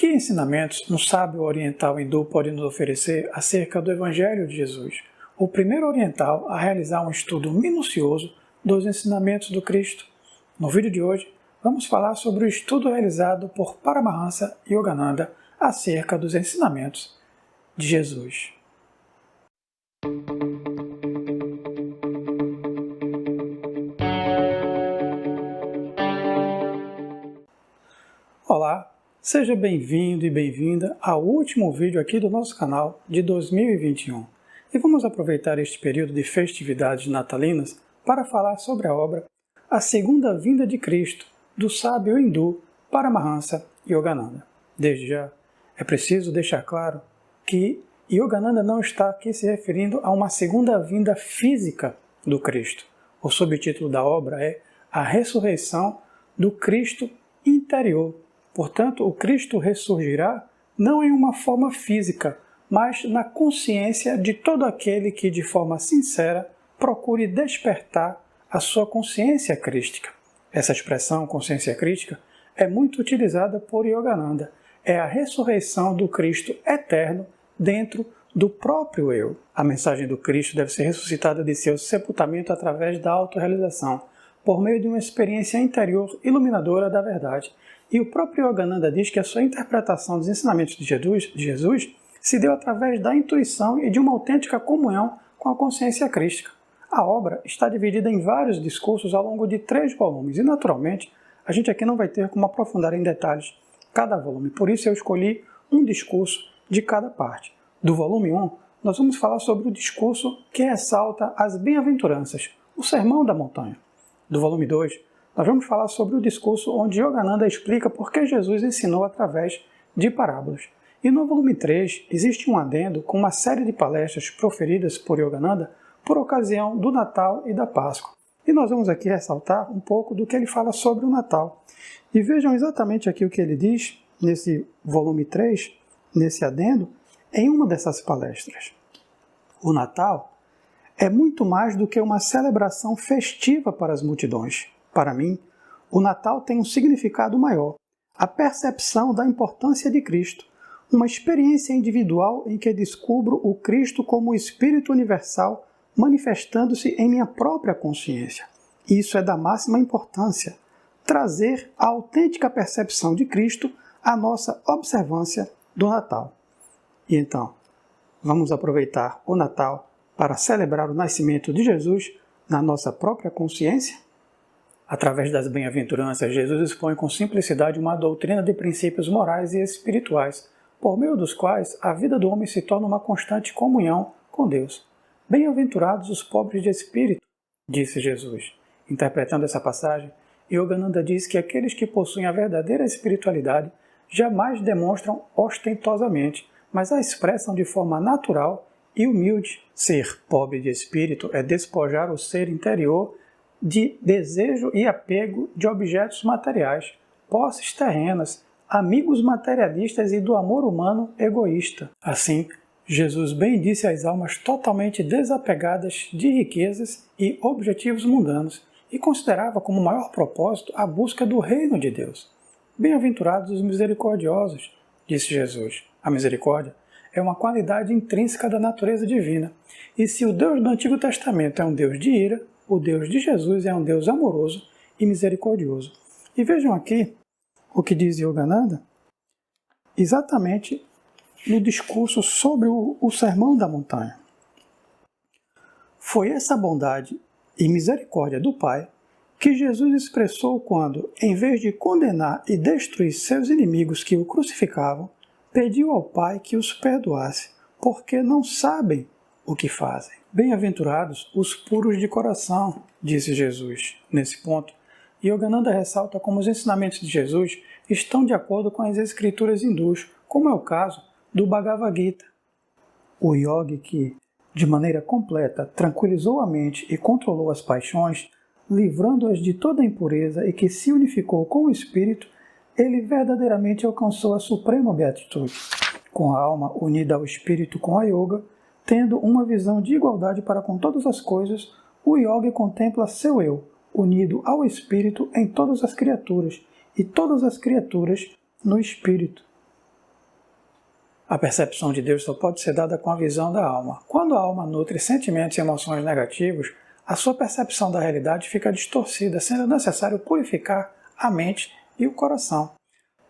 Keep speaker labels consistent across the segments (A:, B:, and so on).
A: Que ensinamentos um sábio oriental hindu pode nos oferecer acerca do Evangelho de Jesus, o primeiro oriental a realizar um estudo minucioso dos ensinamentos do Cristo? No vídeo de hoje, vamos falar sobre o estudo realizado por Paramahansa Yogananda acerca dos ensinamentos de Jesus. Olá, seja bem-vindo e bem-vinda ao último vídeo aqui do nosso canal de 2021. E vamos aproveitar este período de festividades natalinas para falar sobre a obra A Segunda Vinda de Cristo, do sábio hindu Paramahansa Yogananda. Desde já, é preciso deixar claro que Yogananda não está aqui se referindo a uma segunda vinda física do Cristo. O subtítulo da obra é A Ressurreição do Cristo Interior. Portanto, o Cristo ressurgirá não em uma forma física, mas na consciência de todo aquele que, de forma sincera, procure despertar a sua consciência crística. Essa expressão, consciência crística, é muito utilizada por Yogananda. É a ressurreição do Cristo eterno dentro do próprio eu. A mensagem do Cristo deve ser ressuscitada de seu sepultamento através da autorrealização, por meio de uma experiência interior iluminadora da verdade. E o próprio Yogananda diz que a sua interpretação dos ensinamentos de Jesus se deu através da intuição e de uma autêntica comunhão com a consciência crística. A obra está dividida em vários discursos ao longo de 3 volumes e, naturalmente, a gente aqui não vai ter como aprofundar em detalhes cada volume. Por isso eu escolhi um discurso de cada parte. Do volume 1, nós vamos falar sobre o discurso que ressalta as bem-aventuranças, o Sermão da Montanha. Do volume 2, nós vamos falar sobre o discurso onde Yogananda explica por que Jesus ensinou através de parábolas. E no volume 3, existe um adendo com uma série de palestras proferidas por Yogananda por ocasião do Natal e da Páscoa. E nós vamos aqui ressaltar um pouco do que ele fala sobre o Natal. E vejam exatamente aqui o que ele diz nesse volume 3, nesse adendo, em uma dessas palestras. O Natal é muito mais do que uma celebração festiva para as multidões. Para mim, o Natal tem um significado maior, a percepção da importância de Cristo, uma experiência individual em que descubro o Cristo como o Espírito universal manifestando-se em minha própria consciência. Isso é da máxima importância, trazer a autêntica percepção de Cristo à nossa observância do Natal. E então, vamos aproveitar o Natal para celebrar o nascimento de Jesus na nossa própria consciência? Através das bem-aventuranças, Jesus expõe com simplicidade uma doutrina de princípios morais e espirituais, por meio dos quais a vida do homem se torna uma constante comunhão com Deus. Bem-aventurados os pobres de espírito, disse Jesus. Interpretando essa passagem, Yogananda diz que aqueles que possuem a verdadeira espiritualidade jamais demonstram ostentosamente, mas a expressam de forma natural e humilde. Ser pobre de espírito é despojar o ser interior de desejo e apego de objetos materiais, posses terrenas, amigos materialistas e do amor humano egoísta. Assim, Jesus bem disse às almas totalmente desapegadas de riquezas e objetivos mundanos e considerava como maior propósito a busca do reino de Deus. Bem-aventurados os misericordiosos, disse Jesus. A misericórdia é uma qualidade intrínseca da natureza divina. E se o Deus do Antigo Testamento é um Deus de ira, o Deus de Jesus é um Deus amoroso e misericordioso. E vejam aqui o que diz Yogananda, exatamente no discurso sobre o Sermão da Montanha. Foi essa bondade e misericórdia do Pai que Jesus expressou quando, em vez de condenar e destruir seus inimigos que o crucificavam, pediu ao Pai que os perdoasse, porque não sabem o que fazem. Bem-aventurados os puros de coração, disse Jesus. Nesse ponto, Yogananda ressalta como os ensinamentos de Jesus estão de acordo com as escrituras hindus, como é o caso do Bhagavad Gita. O yogi que, de maneira completa, tranquilizou a mente e controlou as paixões, livrando-as de toda impureza e que se unificou com o Espírito, ele verdadeiramente alcançou a suprema beatitude. Com a alma unida ao Espírito com a yoga, tendo uma visão de igualdade para com todas as coisas, o yogi contempla seu eu, unido ao Espírito em todas as criaturas, e todas as criaturas no Espírito. A percepção de Deus só pode ser dada com a visão da alma. Quando a alma nutre sentimentos e emoções negativos, a sua percepção da realidade fica distorcida, sendo necessário purificar a mente e o coração.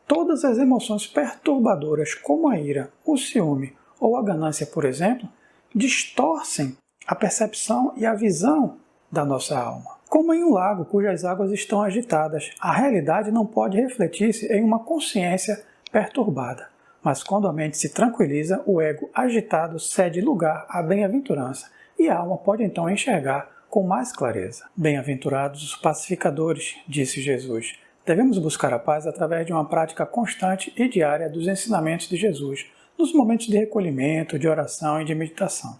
A: Todas as emoções perturbadoras, como a ira, o ciúme ou a ganância, por exemplo, distorcem a percepção e a visão da nossa alma. Como em um lago cujas águas estão agitadas, a realidade não pode refletir-se em uma consciência perturbada. Mas quando a mente se tranquiliza, o ego agitado cede lugar à bem-aventurança e a alma pode então enxergar com mais clareza. Bem-aventurados os pacificadores, disse Jesus. Devemos buscar a paz através de uma prática constante e diária dos ensinamentos de Jesus, nos momentos de recolhimento, de oração e de meditação.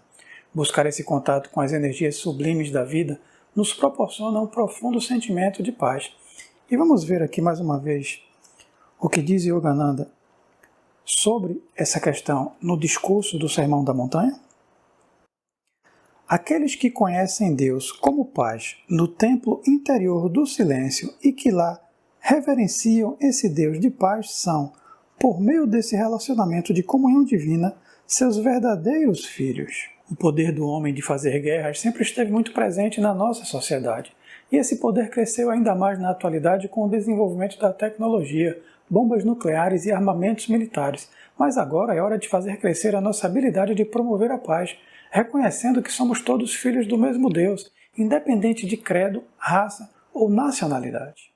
A: Buscar esse contato com as energias sublimes da vida nos proporciona um profundo sentimento de paz. E vamos ver aqui mais uma vez o que diz Yogananda sobre essa questão no discurso do Sermão da Montanha. Aqueles que conhecem Deus como paz no templo interior do silêncio e que lá reverenciam esse Deus de paz são, por meio desse relacionamento de comunhão divina, seus verdadeiros filhos. O poder do homem de fazer guerras sempre esteve muito presente na nossa sociedade, e esse poder cresceu ainda mais na atualidade com o desenvolvimento da tecnologia, bombas nucleares e armamentos militares. Mas agora é hora de fazer crescer a nossa habilidade de promover a paz, reconhecendo que somos todos filhos do mesmo Deus, independente de credo, raça ou nacionalidade.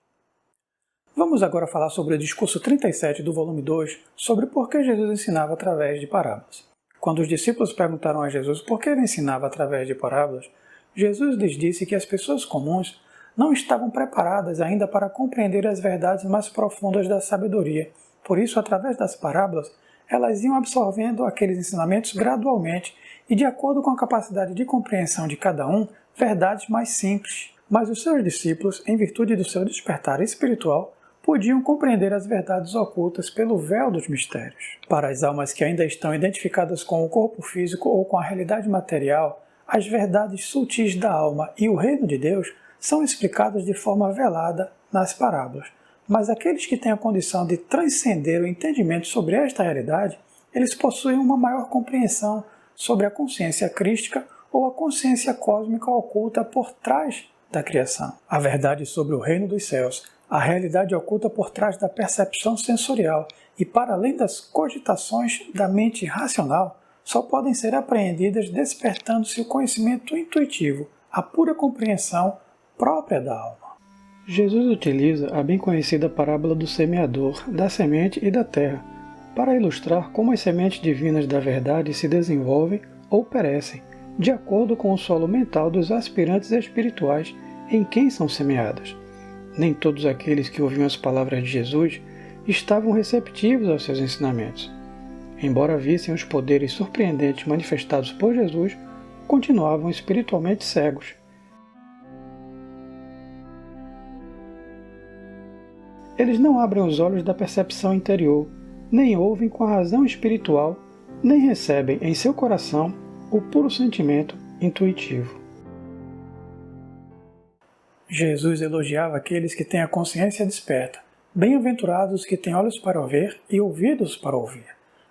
A: Vamos agora falar sobre o discurso 37 do volume 2, sobre por que Jesus ensinava através de parábolas. Quando os discípulos perguntaram a Jesus por que ele ensinava através de parábolas, Jesus lhes disse que as pessoas comuns não estavam preparadas ainda para compreender as verdades mais profundas da sabedoria. Por isso, através das parábolas, elas iam absorvendo aqueles ensinamentos gradualmente e, de acordo com a capacidade de compreensão de cada um, verdades mais simples. Mas os seus discípulos, em virtude do seu despertar espiritual, podiam compreender as verdades ocultas pelo véu dos mistérios. Para as almas que ainda estão identificadas com o corpo físico ou com a realidade material, as verdades sutis da alma e o reino de Deus são explicados de forma velada nas parábolas. Mas aqueles que têm a condição de transcender o entendimento sobre esta realidade, eles possuem uma maior compreensão sobre a consciência crística ou a consciência cósmica oculta por trás da criação. A verdade sobre o reino dos céus, a realidade oculta por trás da percepção sensorial e para além das cogitações da mente racional, só podem ser apreendidas despertando-se o conhecimento intuitivo, a pura compreensão própria da alma. Jesus utiliza a bem conhecida parábola do semeador, da semente e da terra, para ilustrar como as sementes divinas da verdade se desenvolvem ou perecem, de acordo com o solo mental dos aspirantes espirituais em quem são semeadas. Nem todos aqueles que ouviam as palavras de Jesus estavam receptivos aos seus ensinamentos. Embora vissem os poderes surpreendentes manifestados por Jesus, continuavam espiritualmente cegos. Eles não abrem os olhos da percepção interior, nem ouvem com a razão espiritual, nem recebem em seu coração o puro sentimento intuitivo. Jesus elogiava aqueles que têm a consciência desperta. Bem-aventurados os que têm olhos para ver e ouvidos para ouvir.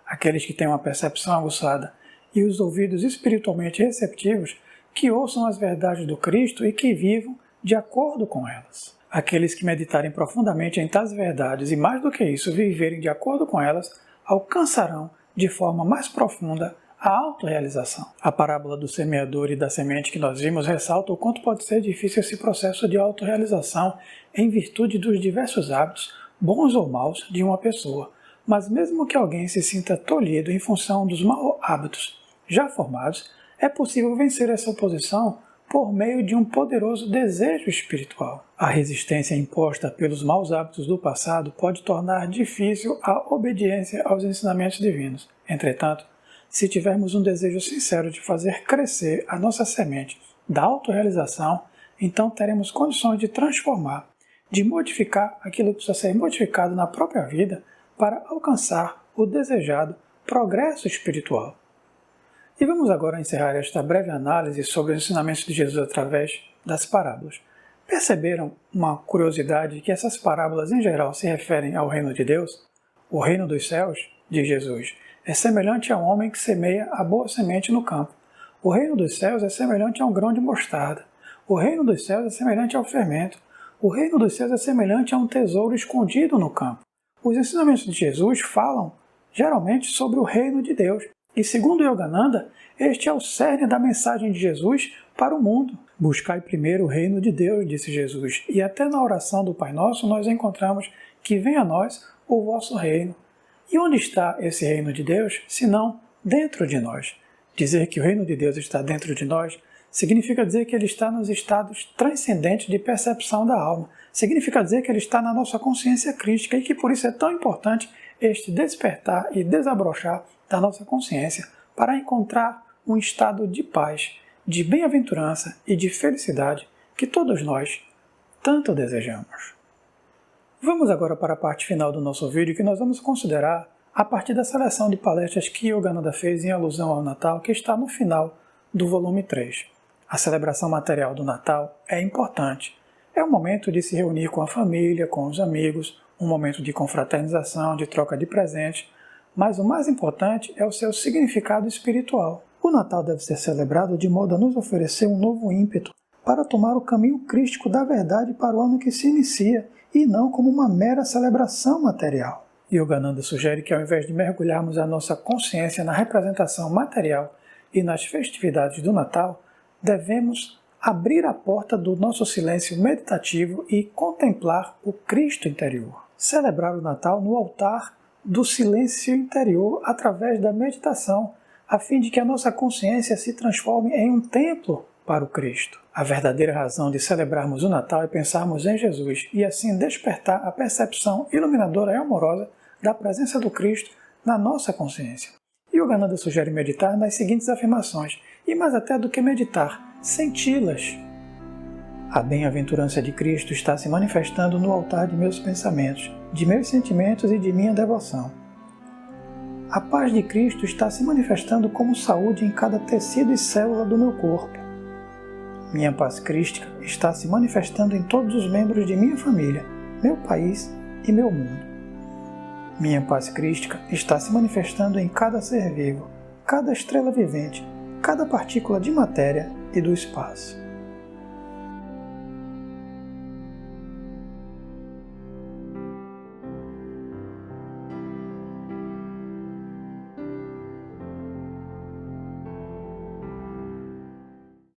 A: Aqueles que têm uma percepção aguçada e os ouvidos espiritualmente receptivos, que ouçam as verdades do Cristo e que vivam de acordo com elas. Aqueles que meditarem profundamente em tais verdades e, mais do que isso, viverem de acordo com elas, alcançarão de forma mais profunda a autorrealização. A parábola do semeador e da semente que nós vimos ressalta o quanto pode ser difícil esse processo de autorrealização em virtude dos diversos hábitos, bons ou maus, de uma pessoa. Mas mesmo que alguém se sinta tolhido em função dos maus hábitos já formados, é possível vencer essa oposição por meio de um poderoso desejo espiritual. A resistência imposta pelos maus hábitos do passado pode tornar difícil a obediência aos ensinamentos divinos. Entretanto, se tivermos um desejo sincero de fazer crescer a nossa semente da autorrealização, então teremos condições de transformar, de modificar aquilo que precisa ser modificado na própria vida para alcançar o desejado progresso espiritual. E vamos agora encerrar esta breve análise sobre os ensinamentos de Jesus através das parábolas. Perceberam uma curiosidade que essas parábolas em geral se referem ao reino de Deus, o reino dos céus? diz Jesus, é semelhante a um homem que semeia a boa semente no campo. O reino dos céus é semelhante a um grão de mostarda. O reino dos céus é semelhante ao fermento. O reino dos céus é semelhante a um tesouro escondido no campo. Os ensinamentos de Jesus falam, geralmente, sobre o reino de Deus. E segundo Yogananda, este é o cerne da mensagem de Jesus para o mundo. Buscai primeiro o reino de Deus, disse Jesus. E até na oração do Pai Nosso nós encontramos que venha a nós o vosso reino. E onde está esse reino de Deus, senão dentro de nós? Dizer que o reino de Deus está dentro de nós significa dizer que ele está nos estados transcendentes de percepção da alma. Significa dizer que ele está na nossa consciência crítica e que por isso é tão importante este despertar e desabrochar da nossa consciência para encontrar um estado de paz, de bem-aventurança e de felicidade que todos nós tanto desejamos. Vamos agora para a parte final do nosso vídeo que nós vamos considerar a partir da seleção de palestras que Yogananda fez em alusão ao Natal que está no final do volume 3. A celebração material do Natal é importante. É um momento de se reunir com a família, com os amigos, um momento de confraternização, de troca de presentes, mas o mais importante é o seu significado espiritual. O Natal deve ser celebrado de modo a nos oferecer um novo ímpeto para tomar o caminho crístico da verdade para o ano que se inicia e não como uma mera celebração material. Yogananda sugere que ao invés de mergulharmos a nossa consciência na representação material e nas festividades do Natal, devemos abrir a porta do nosso silêncio meditativo e contemplar o Cristo interior. Celebrar o Natal no altar do silêncio interior através da meditação, a fim de que a nossa consciência se transforme em um templo para o Cristo. A verdadeira razão de celebrarmos o Natal é pensarmos em Jesus e assim despertar a percepção iluminadora e amorosa da presença do Cristo na nossa consciência. Yogananda sugere meditar nas seguintes afirmações, e mais até do que meditar, senti-las. A bem-aventurança de Cristo está se manifestando no altar de meus pensamentos, de meus sentimentos e de minha devoção. A paz de Cristo está se manifestando como saúde em cada tecido e célula do meu corpo. Minha paz crística está se manifestando em todos os membros de minha família, meu país e meu mundo. Minha paz crística está se manifestando em cada ser vivo, cada estrela vivente, cada partícula de matéria e do espaço.